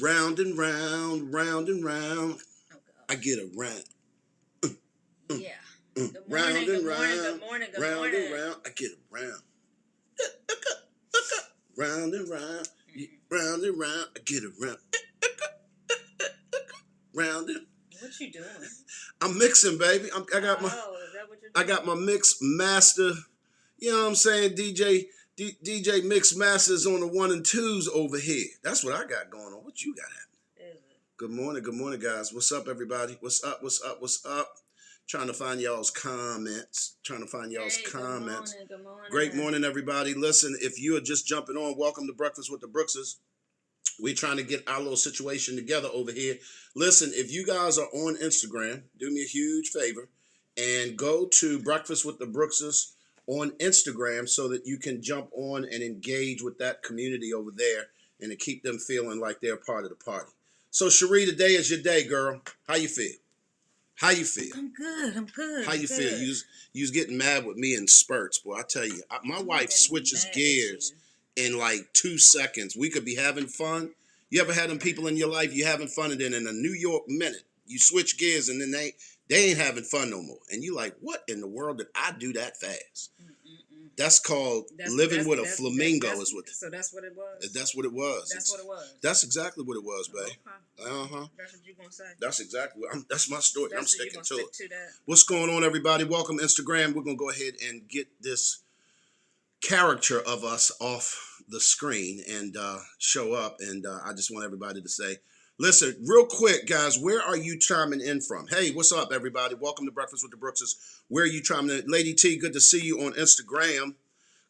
Round and round, round and round, Oh I gosh. get around. Yeah. Good Round morning. and Good morning. round, Good morning. Good round and morning. round, I get around. Round and round, Mm-mm. round and round, I get around. Round and What you doing? I'm mixing, baby. Oh, is that what you're I doing? got my mix master. You know what I'm saying? DJ Mix Masters on the one and twos over here. That's what I got going on. What you got happening? Is it? Good morning, guys. What's up, everybody? What's up? What's up? What's up? Trying to find y'all's comments. Hey, good morning. Good Great morning. morning, everybody. Listen, if you are just jumping on, welcome to Breakfast with the Brookses. We're trying to get our little situation together over here. Listen, if you guys are on Instagram, do me a huge favor and go to Breakfast with the Brookses on Instagram so that you can jump on and engage with that community over there and to keep them feeling like they're part of the party. So, Cherie, today is your day, girl. How you feel? How you feel? I'm good. I'm good. How you feel? Good. You was getting mad with me in spurts, boy. I tell you, my I'm wife getting switches mad at gears you. in like 2 seconds. We could be having fun. You ever had them people in your life you having fun, and then in a New York minute you switch gears, and then they ain't having fun no more, and you like, what in the world did I do that fast? Mm-mm-mm. That's called living with a flamingo. Is what. So that's what it was. That's what it was. That's what it was. That's exactly what it was, babe. Okay. Uh-huh. That's what you gonna say. That's exactly what that's my story. That's I'm so you sticking gonna to stick it. to that. What's going on, everybody? Welcome Instagram. We're gonna go ahead and get this character of us off the screen and show up. And I just want everybody to say, listen, real quick, guys, where are you chiming in from? Hey, what's up, everybody? Welcome to Breakfast with the Brookses. Where are you chiming in? Lady T, good to see you on Instagram.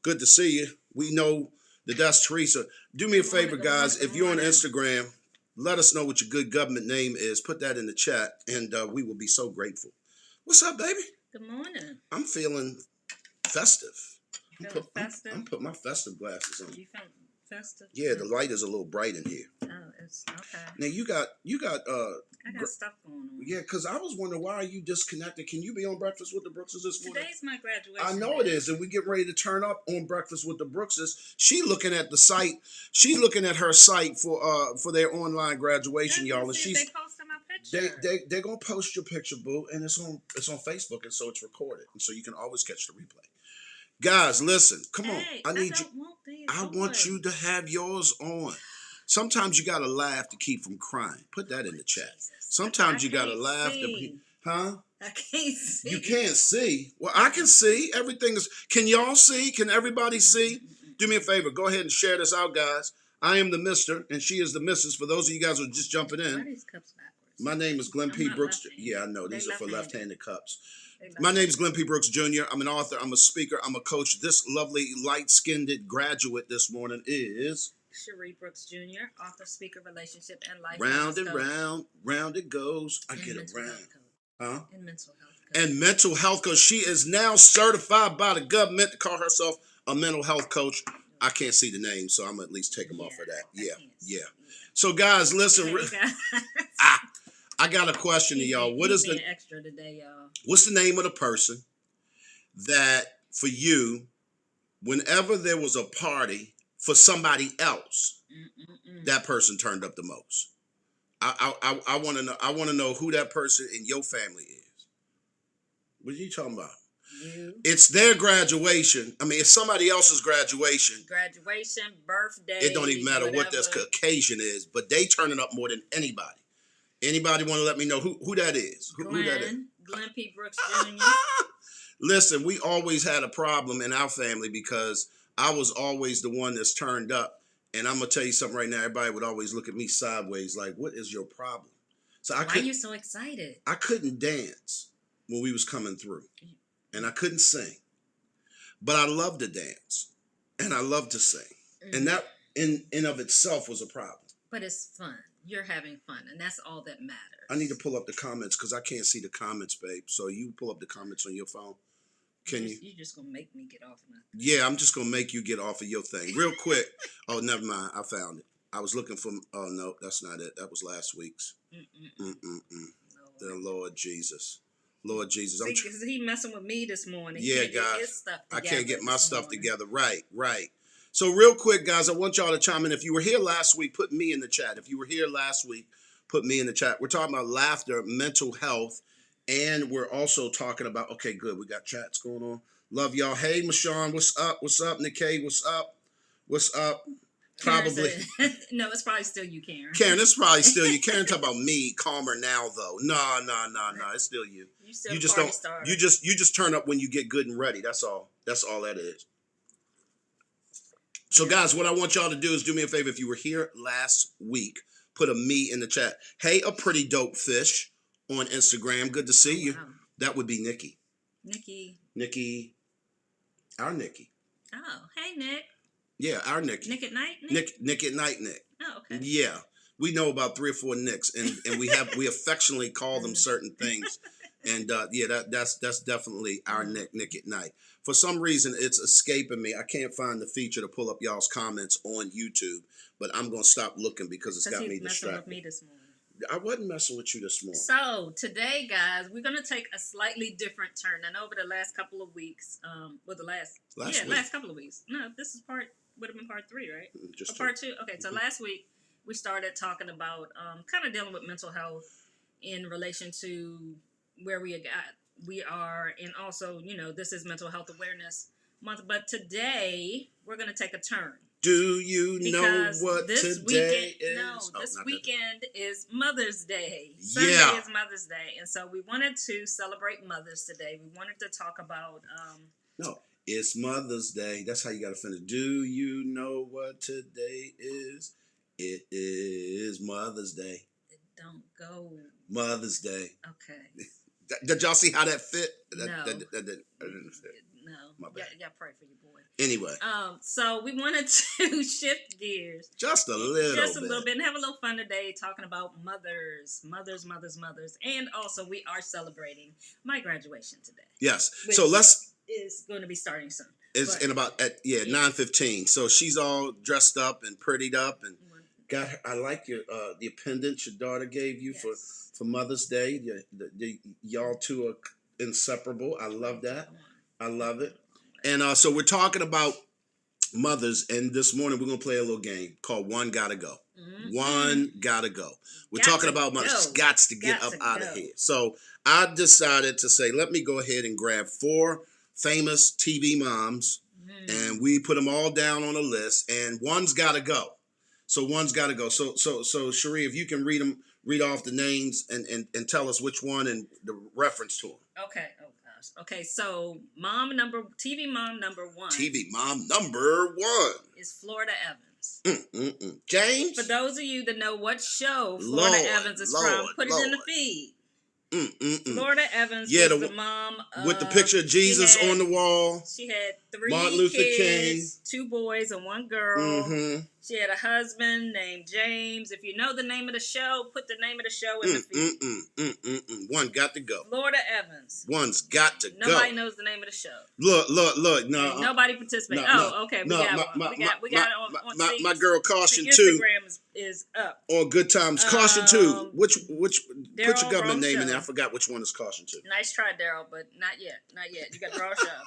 Good to see you. We know that that's Teresa. Do me a favor, guys. If you're on Instagram, let us know what your good government name is. Put that in the chat, and we will be so grateful. What's up, baby? Good morning. I'm feeling festive. Festive? I'm putting my festive glasses on. You feel festive? Yeah, the light is a little bright in here. Oh, it's okay. Now you got I got stuff going on. yeah, because I was wondering, why are you disconnected? Can you be on Breakfast with the Brookses this morning? Today's my graduation. I know it is, and we get ready to turn up on Breakfast with the Brookses. She looking at the site. She looking at her site for their online graduation, y'all. And she's they posted my picture. they're gonna post your picture, boo, and it's on Facebook, and so it's recorded, and so you can always catch the replay. Guys, listen, come on. I need you. I want you to have yours on. Sometimes you gotta laugh to keep from crying. Put that in the chat. Sometimes you gotta laugh to, huh? I can't see. You can't see. Well, I can see. Everything is. Can y'all see? Can everybody see? Do me a favor. Go ahead and share this out, guys. I am the Mister, and she is the Mrs. For those of you guys who are just jumping in. Why are these cups backwards? My name is Glenn P. Brooks. Yeah, I know. These are for left-handed cups. My name is Glenn P. Brooks Jr. I'm an author. I'm a speaker. I'm a coach. This lovely, light-skinned graduate this morning is Cherie Brooks Jr., author, speaker, relationship, and life. Round and round, round it goes. I get around. Huh? And mental health coach. And mental health coach. She is now certified by the government to call herself a mental health coach. I can't see the name, so I'm going to at least take them off of that. Yeah. So, guys, listen. I got a question to y'all. What is the extra today, y'all? What's the name of the person that for you, whenever there was a party for somebody else, that person turned up the most? I want to know. I want to know who that person in your family is. What are you talking about? You. It's their graduation. I mean, it's somebody else's graduation. Graduation, birthday. It don't even matter what this occasion is, but they turning up more than anybody. Anybody want to let me know who that is? Who that is? Glenn P. Brooks Jr. Listen, we always had a problem in our family because I was always the one that's turned up. And I'm going to tell you something right now. Everybody would always look at me sideways like, what is your problem? So why are you so excited? I couldn't dance when we was coming through. And I couldn't sing. But I loved to dance. And I loved to sing. And that in of itself was a problem. But it's fun. You're having fun, and that's all that matters. I need to pull up the comments because I can't see the comments, babe. So you pull up the comments on your phone. Can you? You're just going to make me get off my thing. Yeah, I'm just going to make you get off of your thing. Real quick. Oh, never mind. I found it. I was looking for, oh, no, that's not it. That was last week's. The Lord Jesus. Lord Jesus. See, he messing with me this morning. Yeah, guys. I can't get my stuff together. Right. So real quick, guys, I want y'all to chime in. If you were here last week, put me in the chat. If you were here last week, put me in the chat. We're talking about laughter, mental health, and we're also talking about, okay, good. We got chats going on. Love y'all. Hey, Michonne, what's up? What's up? Nikkei, what's up? What's up? Probably. No, it's probably still you, Karen. Karen, it's probably still you. Karen, talk about me, calmer now though. No, it's still you. You just don't. Starter. You just turn up when you get good and ready. That's all. That's all that is. So, guys, what I want y'all to do is do me a favor. If you were here last week, put a me in the chat. Hey, a pretty dope fish on Instagram. Good to see you. Wow. That would be Nikki. Nikki, our Nikki. Oh, hey, Nick. Yeah, our Nikki. Nick at night, Nick? Nick at night, Nick. Oh, okay. Yeah. We know about 3 or 4 Nicks, and we affectionately call them certain things. And that's definitely our Nick at night. For some reason, it's escaping me. I can't find the feature to pull up y'all's comments on YouTube, but I'm gonna stop looking because it's got me distracted. With me this morning. I wasn't messing with you this morning. So today, guys, we're gonna take a slightly different turn. I know over the last couple of weeks, last couple of weeks. No, this would have been part 3, right? Or part 2. Okay, so last week we started talking about kind of dealing with mental health in relation to where we are, and also, this is Mental Health Awareness Month. But today we're going to take a turn. Do you know what today is? No, this weekend is Mother's Day. Sunday is Mother's Day, and so we wanted to celebrate mothers today. We wanted to talk about no. It's Mother's Day. That's how you got to finish. Do you know what today is? It is Mother's Day. It don't go. Mother's Day. Okay. Did y'all see how that fit? No. That didn't fit. No. My bad. Yeah, pray for your boy. Anyway. So we wanted to shift gears. Just a little bit. And have a little fun today talking about mothers. And also we are celebrating my graduation today. Yes. So let's... is going to be starting soon. It's in about 9:15. So she's all dressed up and prettied up and got her, I like your the pendant your daughter gave you for Mother's Day. Y'all two are inseparable. I love that. I love it. And so we're talking about mothers, and this morning we're gonna play a little game called One Gotta Go. Mm-hmm. One Gotta Go. We're talking about mothers. Gots to get up out of here. So I decided to say, let me go ahead and grab 4 famous TV moms, and we put them all down on a list, and one's got to go. So one's got to go. So Cherie, if you can read off the names and tell us which one and the reference to them. Okay. Oh gosh. Okay. So TV mom number 1. TV mom number 1 is Florida Evans. James. For those of you that know what show Florida Evans is from, put it in the feed. Florida Evans was the mom with the picture of Jesus on the wall. She had 3 Martin Luther kids, 2 boys and 1 girl. Mm-hmm. She had a husband named James. If you know the name of the show, put the name of the show in the feed. One got to go. Florida Evans. One's got to go. Nobody knows the name of the show. Look. No, nobody participated. Okay. We got one. We got it on my girl Caution 2. Instagram is up. On Good Times. Caution 2. Which put your government name in there. I forgot which one is Caution 2. Nice try, Daryl, but not yet. You got the wrong show.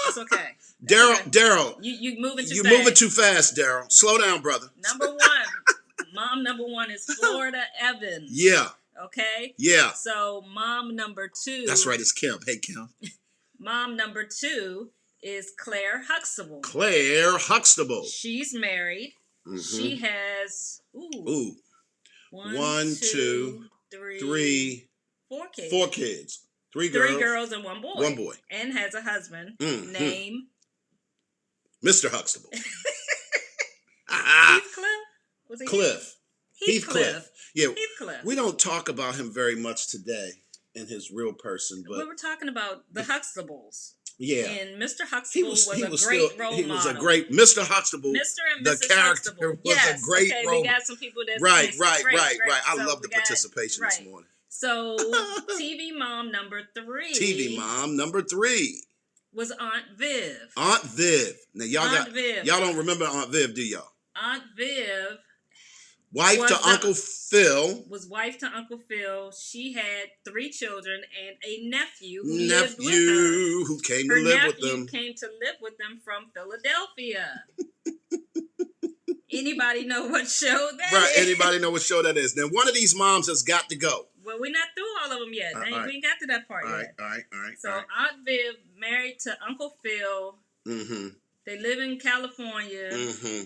It's okay. Daryl. You moving too fast. You're moving too fast, Daryl. Slow down, brother. Number 1. Mom number 1 is Florida Evans. Yeah. Okay? Yeah. So mom number 2. That's right, it's Kim. Hey, Kim. Mom number 2 is Claire Huxtable. She's married. Mm-hmm. She has 1, 2, 3, 4 kids. 4 kids. 3 girls and 1 boy. 1 boy. And has a husband named Mr. Huxtable. Heathcliff? Was he Cliff. Heathcliff. Yeah. Heathcliff. We don't talk about him very much today in his real person, but we were talking about the Huxtables. Yeah. And Mr. Huxtable was a great role model. He was a great Mr. Huxtable. Mr. and the Mrs. character Huxtable. was a great role. We got some people that's right. So I love the participation this morning. So TV mom number 3. TV mom number 3 was Aunt Viv. Aunt Viv. Now y'all don't remember Aunt Viv, do y'all? Aunt Viv Wife to Uncle Phil. Was wife to Uncle Phil. She had 3 children and a nephew who lived with her. Who came to live with them. Came to live with them from Philadelphia. Anybody know what show that right, is? Anybody know what show that is? Now, one of these moms has got to go. Well, we're not through all of them yet. We ain't got to that part yet. All right. So Aunt Viv married to Uncle Phil. Mm-hmm. They live in California. Mm-hmm.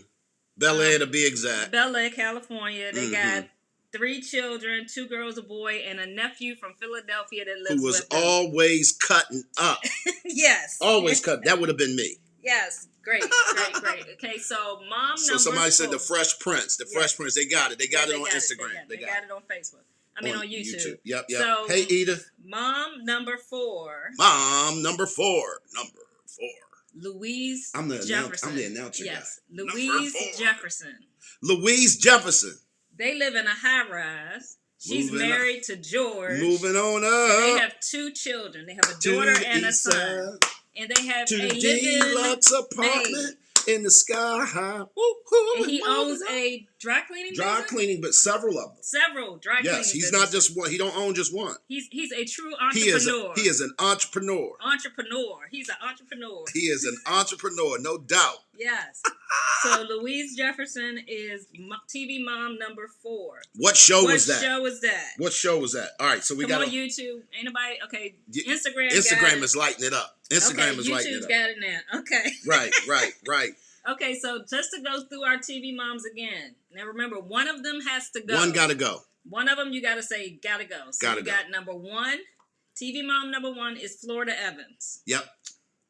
Bel Air to be exact. Bel Air, California. They got 3 children, 2 girls, a boy, and a nephew from Philadelphia that lives with them. Who was always cutting up. Yes. Always cut. That would have been me. Yes. Great. Okay, so mom So somebody said the Fresh Prince. The Fresh Prince. They got it. They got it on Instagram. They got it on Facebook. On YouTube. Yep. So, hey, Edith. Mom number 4. Louise Jefferson. I'm the announcer. Yes. Louise Jefferson. Louise Jefferson. They live in a high rise. She's married to George. Moving on up. They have 2 children. They have a daughter and a son. And they have a deluxe apartment in the sky high. And he owns a dry cleaning business? Dry cleaning, but several of them. Several dry cleaning Yes, he's not just one. He don't own just one. He's a true entrepreneur. He is an entrepreneur. He's an entrepreneur. He is an entrepreneur, no doubt. Yes. So Louise Jefferson is TV mom number 4. What show was that? What show was that? All right, so we got on YouTube. Ain't nobody? Okay, Instagram is lighting it up. Instagram is lighting it up. YouTube's got it now. Okay. Right. Okay, so just to go through our TV moms again. Now remember, one of them has to go. One got to go. One of them you got to say got to go. So you got number 1. TV mom number 1 is Florida Evans. Yep.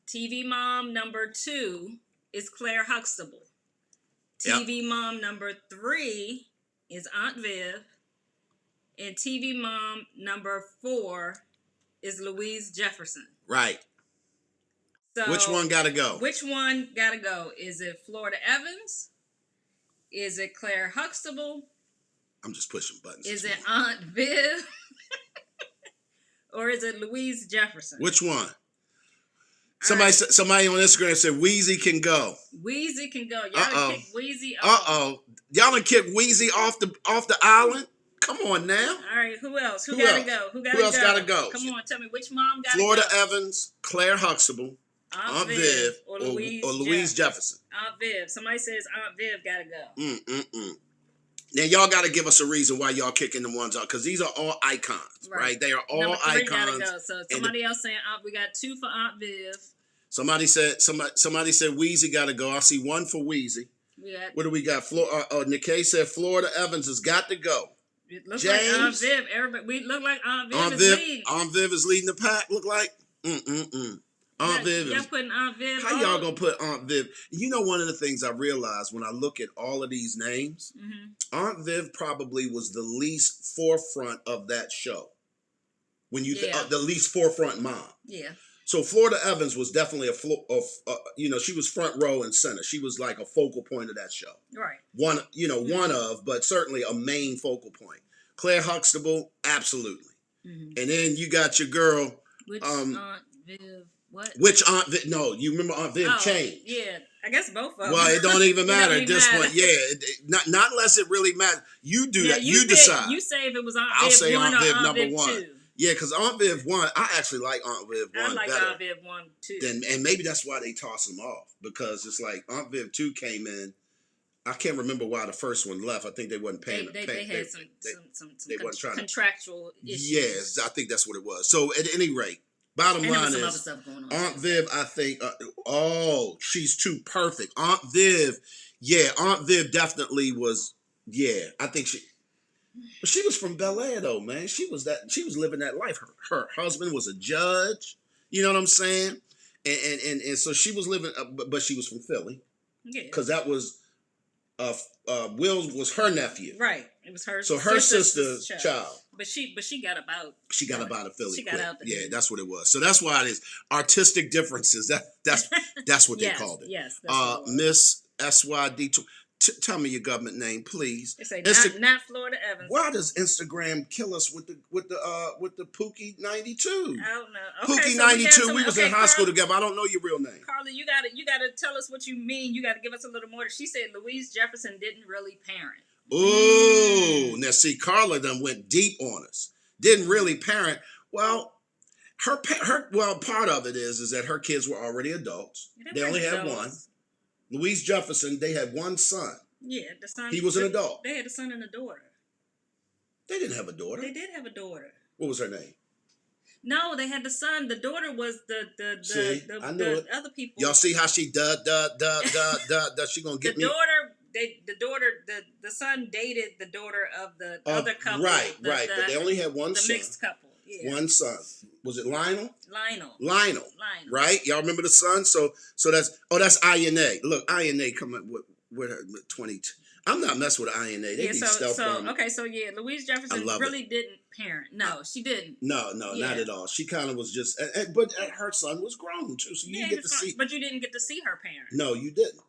TV mom number 2 is Claire Huxtable. TV mom number 3 is Aunt Viv. And TV mom number 4 is Louise Jefferson. Right. So which one got to go? Which one got to go? Is it Florida Evans? Is it Claire Huxtable? I'm just pushing buttons. Is it Aunt Viv? Or is it Louise Jefferson? Which one? Somebody on Instagram said Weezy can go. Weezy can go. Y'all done kick Weezy off. Y'all done kick Weezy off the island? Come on now. All right, who else? Who got to go? Who else got to go? Come on, tell me which mom got to go? Florida Evans, Claire Huxtable, Aunt Viv, or Louise Jefferson. Aunt Viv. Somebody says Aunt Viv got to go. Now, y'all got to give us a reason why y'all kicking them ones out, because these are all icons, right? They are all number 3 icons. Gotta go. So somebody else saying we got 2 for Aunt Viv. Somebody said Weezy got to go. I see 1 for Weezy. What do we got? Nikkei said Florida Evans has got to go. It looks like Aunt Viv. Everybody, we look like Aunt Viv is leading. Aunt Viv is leading the pack. Look like. Aunt Viv. Y'all putting Aunt Viv. How y'all gonna put Aunt Viv? You know, one of the things I realized when I look at all of these names, Aunt Viv probably was the least forefront of that show. When you the least forefront mom. Yeah. So Florida Evans was definitely she was front row and center. She was like a focal point of that show. Right. One of, but certainly a main focal point. Claire Huxtable, absolutely. And then you got your girl. Which Aunt Viv? What? Which Aunt Viv? No, you remember Aunt Viv changed. Yeah, I guess both of them. Well, it don't even matter at this point. Yeah, not unless it really matters. You do that. You decide. You say if it was Aunt Viv. I'll say 1 Aunt Viv or number Aunt Viv 1. 2. Yeah, because Aunt Viv 1, I actually like Aunt Viv 1 I like better. Aunt Viv 1 too. And maybe that's why they toss them off, because it's like Aunt Viv 2 came in. I can't remember why the first one left. I think they wasn't paying. They had some contractual issues. Yes, I think that's what it was. So at any rate, bottom line is Aunt Viv, I think, she's too perfect. Aunt Viv definitely was, I think she was from Bel Air though, man. She was living that life. Her husband was a judge. You know what I'm saying? And so she was living, but she was from Philly. Yeah. Because that was, Will was her nephew. Right. It was her. So her sister's child. But she got about. She got about a Philly. She got out. Yeah, that's what it was. So that's why it is artistic differences. That's what they called it. Yes. Miss SYD. Tell me your government name, please. They say not Florida Evans. Why does Instagram kill us with the Pookie 92? I don't know. Okay, Pookie 92. We was in high school together. I don't know your real name. Carla, you gotta tell us what you mean. You gotta give us a little more. She said Louise Jefferson didn't really parent. Ooh. Now, see, Carla done went deep on us. Didn't really parent. Well, part of it is that her kids were already adults. They only had one. Louise Jefferson, they had one son. Yeah, the son. He was an adult. They had a son and a daughter. They didn't have a daughter. They did have a daughter. What was her name? No, they had the son. The daughter was the other people. Y'all see how she she gonna get me. The son dated the daughter of the other couple. Right. But they only had one son. The mixed couple. Yeah. One son. Was it Lionel? Lionel. Right? Y'all remember the son? So that's INA. Look, INA coming with her 22. I'm not messing with INA. They need stealth on. Okay, so yeah, Louise Jefferson really didn't parent. No, she didn't. No, not at all. She kind of was just, but her son was grown too, so you didn't get to see. But you didn't get to see her parent. No, you didn't.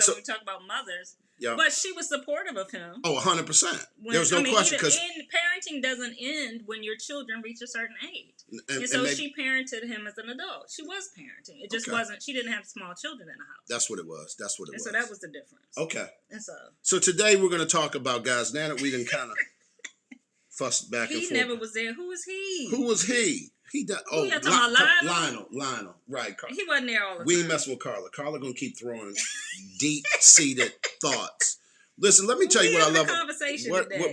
So we talk about mothers. Yeah. But she was supportive of him. Oh, 100%. There was no question. Because parenting doesn't end when your children reach a certain age. And so she parented him as an adult. She was parenting. It just wasn't, she didn't have small children in the house. That's what it was. And so that was the difference. Okay. And so today we're going to talk about, guys, now that we done kind of fussed back and forth. He never was there. Who was he? Who was he? Lionel. Lionel. Right. He wasn't there all the time. We ain't messing with Carla. Carla going to keep throwing deep-seated thoughts. Listen, let me tell you what I love.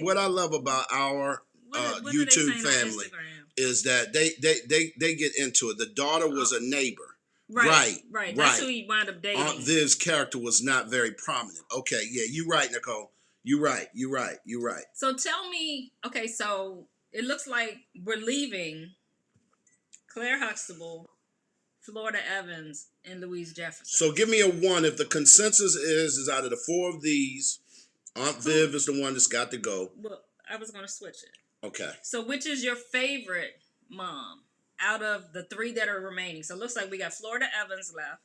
What I love about our YouTube family is that they get into it. The daughter was a neighbor. Right. That's who he wound up dating. Aunt Viv's character was not very prominent. Okay, yeah, you're right, Nicole. You're right. So tell me, okay, so it looks like we're leaving Claire Huxtable, Florida Evans, and Louise Jefferson. So give me a 1. If the consensus is out of the 4 of these, Aunt Viv is the one that's got to go. Well, I was going to switch it. Okay. So which is your favorite mom out of the 3 that are remaining? So it looks like we got Florida Evans left,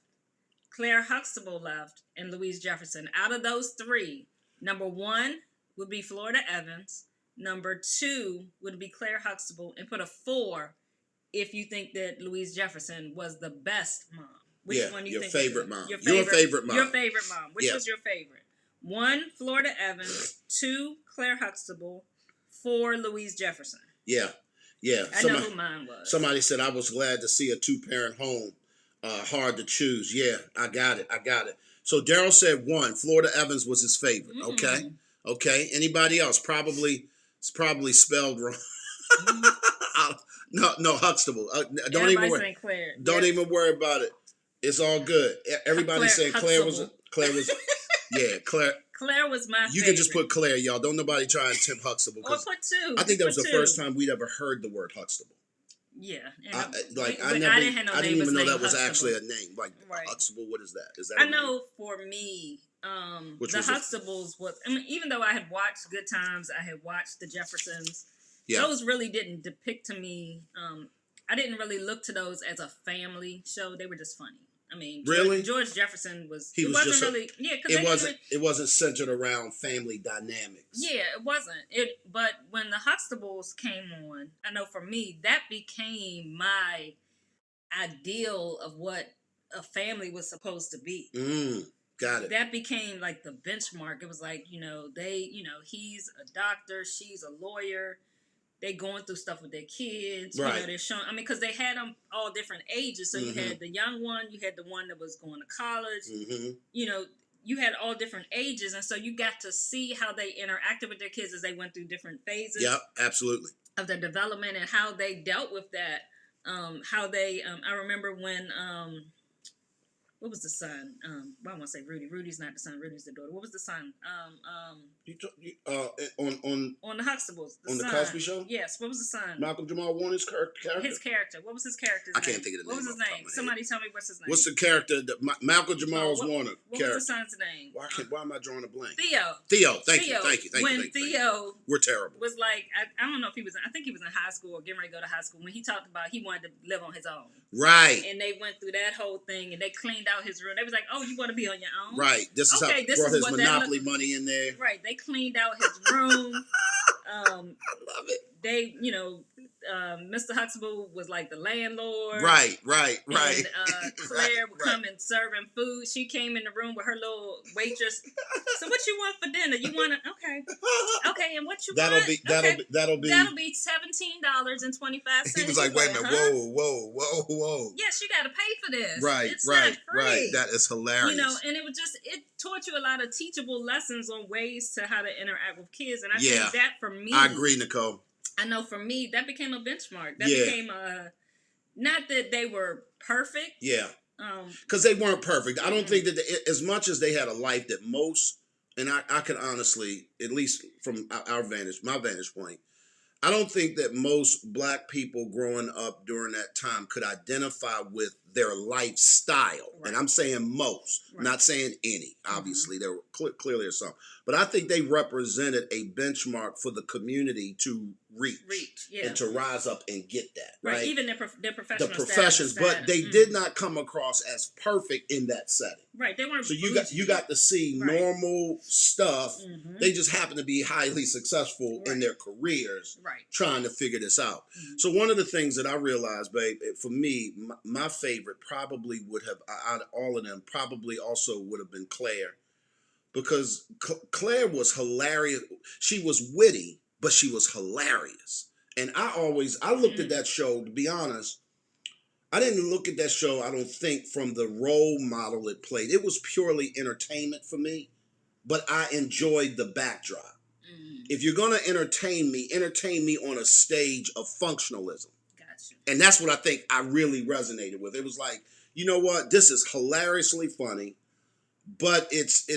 Claire Huxtable left, and Louise Jefferson. Out of those 3, number 1 would be Florida Evans. Number 2 would be Claire Huxtable. And put a 4 if you think that Louise Jefferson was the best mom. Which one you think? Favorite mom. Your favorite mom. Which was your favorite? 1, Florida Evans. 2, Claire Huxtable. 4, Louise Jefferson. Yeah. I know who mine was. Somebody said I was glad to see a 2-parent home. Hard to choose. Yeah, I got it. So Daryl said 1. Florida Evans was his favorite. Okay. Anybody else? It's probably spelled wrong. No, Huxtable. Don't even worry. Claire. Don't even worry about it. It's all good. Everybody saying Claire was. Yeah, Claire. Claire was my favorite. You can just put Claire, y'all. Don't nobody try and tempt Huxtable. Or put 2. I think that was the first time we'd ever heard the word Huxtable. Yeah. I didn't even know that was actually a name. Like Huxtable, what is that? Is that? I know for me, the Huxtables was. I mean, even though I had watched Good Times, I had watched the Jeffersons. Yeah. Those really didn't depict to me. I didn't really look to those as a family show. They were just funny. I mean, really? George Jefferson was. It wasn't centered around family dynamics. Yeah, it wasn't. But when the Huxtables came on, I know for me that became my ideal of what a family was supposed to be. Got it. That became like the benchmark. It was like he's a doctor, she's a lawyer. They going through stuff with their kids. Right. They're showing. I mean, because they had them all different ages. So you had the young one, you had the one that was going to college. You had all different ages, and so you got to see how they interacted with their kids as they went through different phases. Yep, absolutely. Of their development and how they dealt with that. How they. I remember when. What was the son? I want to say Rudy. Rudy's not the son. Rudy's the daughter. What was the son? On the Huxtables. The Cosby Show? Yes. What was the son? Malcolm Jamal Warner's character? His character. What was his character's name? I can't think of the name. What was his name? Somebody tell me what's his name. What's the character? Malcolm Jamal Warner character. What was the son's name? Why am I drawing a blank? Theo. Thank you. When Theo we're terrible. Was like, I don't know if he was, I think he was in high school or getting ready to go to high school when he talked about he wanted to live on his own. Right. And they went through that whole thing and they cleaned out his room. They was like, oh, you want to be on your own? Right. This is how he brought his Monopoly money in there. Right. They cleaned out his room. I love it. They, Mr. Huxtable was like the landlord. Right. And Claire would come and serve him food. She came in the room with her little waitress. So what you want for dinner? You want to okay, and what you that'll want? Be that'll be $17.25. He was like, wait a minute, whoa. Yes, you got to pay for this. Right, it's not free. That is hilarious. And it taught you a lot of teachable lessons on ways to how to interact with kids. And I think that for me, I agree, Nicole. I know for me that became a benchmark. That became not that they were perfect. Yeah. Because they weren't perfect. I don't think that as much as they had a life that most, and I can honestly, at least from my vantage point, I don't think that most black people growing up during that time could identify with their lifestyle. Right. And I'm saying most, not saying any. Obviously, there were clearly some. But I think they represented a benchmark for the community to reach and to rise up and get that. Right. Even their professional the professions, but they did not come across as perfect in that setting. Right. They weren't. So you got to see normal stuff. They just happen to be highly successful in their careers, trying to figure this out. So one of the things that I realized, babe, for me, my favorite probably would have, out of all of them, probably also would have been Claire. Because Claire was hilarious. She was witty, but she was hilarious. And I looked at that show, to be honest, I didn't look at that show, I don't think, from the role model it played. It was purely entertainment for me, but I enjoyed the backdrop. If you're going to entertain me on a stage of functionalism. Gotcha. And that's what I think I really resonated with. It was like, you know what? This is hilariously funny. But it's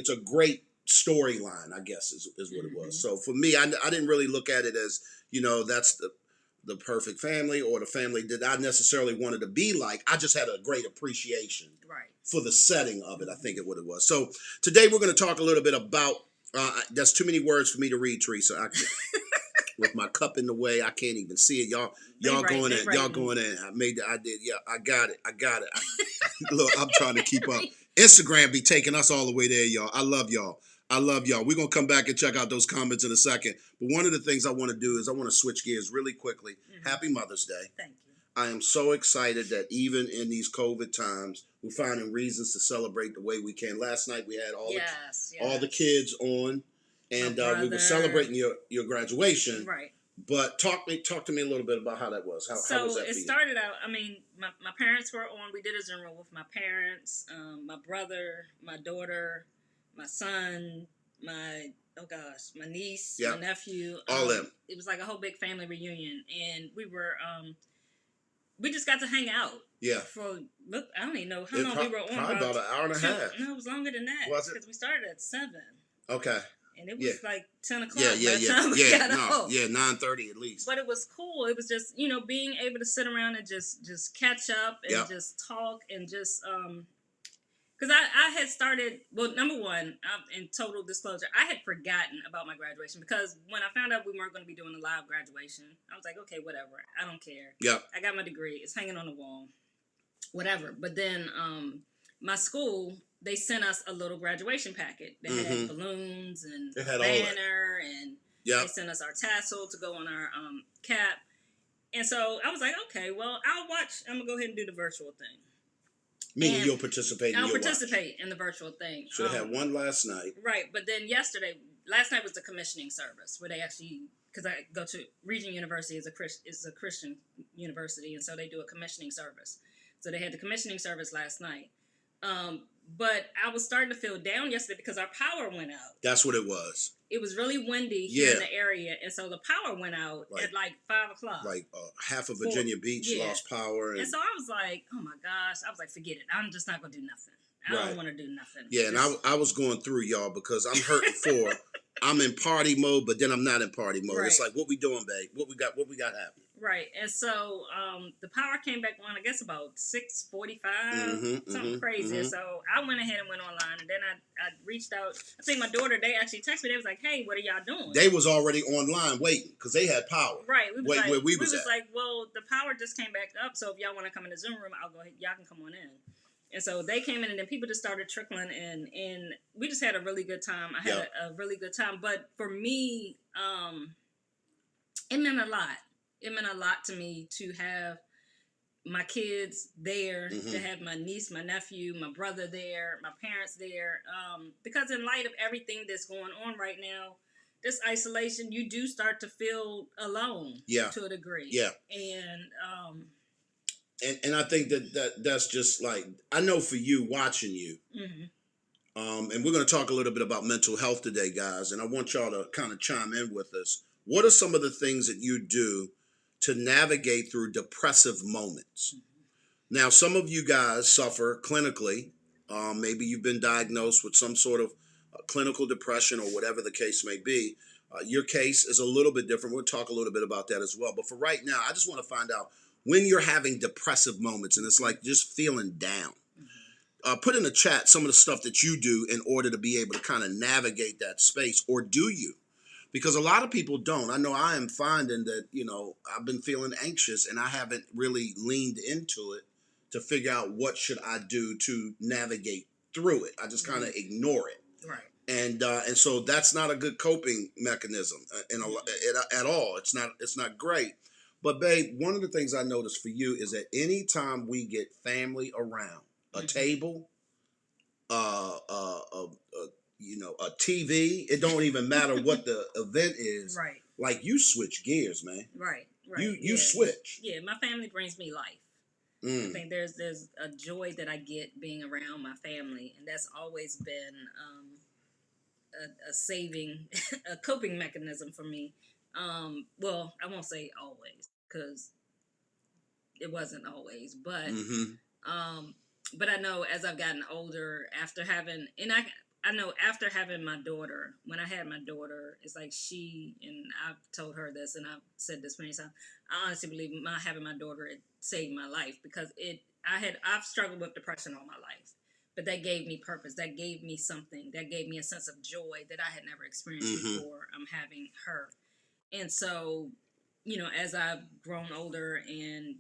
a great storyline, I guess is what it was. So for me, I didn't really look at it as, that's the perfect family or the family that I necessarily wanted to be like. I just had a great appreciation for the setting of it. I think what it was. So today we're going to talk a little bit about. That's too many words for me to read, Teresa. With my cup in the way, I can't even see it. Y'all going in. Y'all going in. I did. Yeah, I got it. Look, I'm trying to keep up. Instagram be taking us all the way there, y'all. I love y'all. We're going to come back and check out those comments in a second. But one of the things I want to do is I want to switch gears really quickly. Happy Mother's Day. Thank you. I am so excited that even in these COVID times, we're finding reasons to celebrate the way we can. Last night we had all the kids on. And we were celebrating your graduation. Right. But talk to me a little bit about how that was. How was that for you? It started out, my parents were on. We did a Zoom room with my parents, my brother, my daughter, my son, my niece, my nephew. All them. It was like a whole big family reunion. And we were, we just got to hang out. Yeah. I don't even know how long we were on. Probably about an hour and a half. No, it was longer than that. Was it? Because we started at 7. Okay. And it was like 10 o'clock by the time we got home. 9:30 at least. But it was cool. It was just, being able to sit around and just catch up and just talk and just, because I had started, well, number one, in total disclosure, I had forgotten about my graduation because when I found out we weren't going to be doing a live graduation, I was like, okay, whatever. I don't care. Yeah. I got my degree. It's hanging on the wall. Whatever. But then my school, they sent us a little graduation packet. They had balloons and a banner, and they sent us our tassel to go on our cap. And so I was like, okay, well, I'm going to go ahead and do the virtual thing. Meaning you'll participate in I'll participate in the virtual thing. So they had one last night. Right, but then last night was the commissioning service where they actually, because I go to Regent University is a Christian university, and so they do a commissioning service. So they had the commissioning service last night. But I was starting to feel down yesterday because our power went out. That's what it was. It was really windy here in the area, and so the power went out at like 5 o'clock. Like half of Virginia Beach lost power. And so I was like, oh my gosh. I was like, forget it. I'm just not going to do nothing. I don't want to do nothing. Yeah, and I was going through, y'all, because I'm hurting I'm in party mode, but then I'm not in party mode. Right. It's like, what we doing, babe? What we got happening? Right. And so the power came back on, I guess, about 6:45, something crazy. And so I went ahead and went online, and then I reached out. I think my daughter, they actually texted me. They was like, hey, what are y'all doing? They was already online waiting because they had power. Right. Where we was like, well, the power just came back up, so if y'all want to come in the Zoom room, I'll go ahead. Y'all can come on in. And so they came in, and then people just started trickling in, and we just had a really good time. I had a really good time. But for me, It meant a lot. It meant a lot to me to have my kids there, to have my niece, my nephew, my brother there, my parents there. Because in light of everything that's going on right now, this isolation, you do start to feel alone, to a degree. Yeah. And I think that's just like, I know for you, watching you, and we're going to talk a little bit about mental health today, guys, and I want y'all to kind of chime in with us. What are some of the things that you do to navigate through depressive moments? Now, some of you guys suffer clinically. Maybe you've been diagnosed with some sort of clinical depression or whatever the case may be. Your case is a little bit different. We'll talk a little bit about that as well. But for right now, I just want to find out when you're having depressive moments and it's like just feeling down. Put in the chat some of the stuff that you do in order to be able to kind of navigate that space, or do you? Because a lot of people don't. I know I am finding that, I've been feeling anxious and I haven't really leaned into it to figure out what should I do to navigate through it. I just kind of ignore it. Right. And so that's not a good coping mechanism at all. It's not great. But babe, one of the things I noticed for you is that anytime we get family around, a table, a TV, it don't even matter what the event is. Right. Like, you switch gears, man. Right. You switch. Yeah, my family brings me life. I think there's a joy that I get being around my family, and that's always been a saving, a coping mechanism for me. Well, I won't say always, because it wasn't always, but but I know as I've gotten older, after having, and I know after having my daughter, when I had my daughter, it's like and I've told her this and I've said this many times, I honestly believe having my daughter, it saved my life, because I've struggled with depression all my life, but that gave me purpose. That gave me something. That gave me a sense of joy that I had never experienced before having her. And so, as I've grown older and,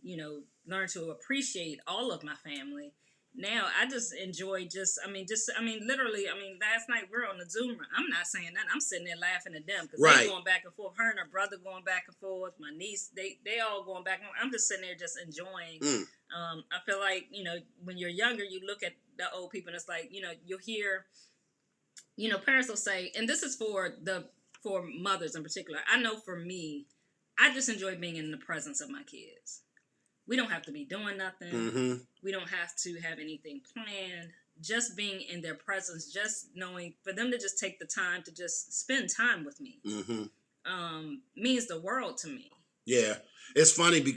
learned to appreciate all of my family, now I just enjoy literally, last night we were on the Zoom. I'm not saying that. I'm sitting there laughing at them because they're going back and forth. Her and her brother going back and forth. My niece, they all going back and forth. I'm just sitting there just enjoying. I feel like, when you're younger, you look at the old people and it's like, you'll hear, parents will say, and this is for mothers in particular. I know for me, I just enjoy being in the presence of my kids. We don't have to be doing nothing. We don't have to have anything planned. Just being in their presence, just knowing, for them to just take the time to just spend time with me, means the world to me. Yeah. It's funny because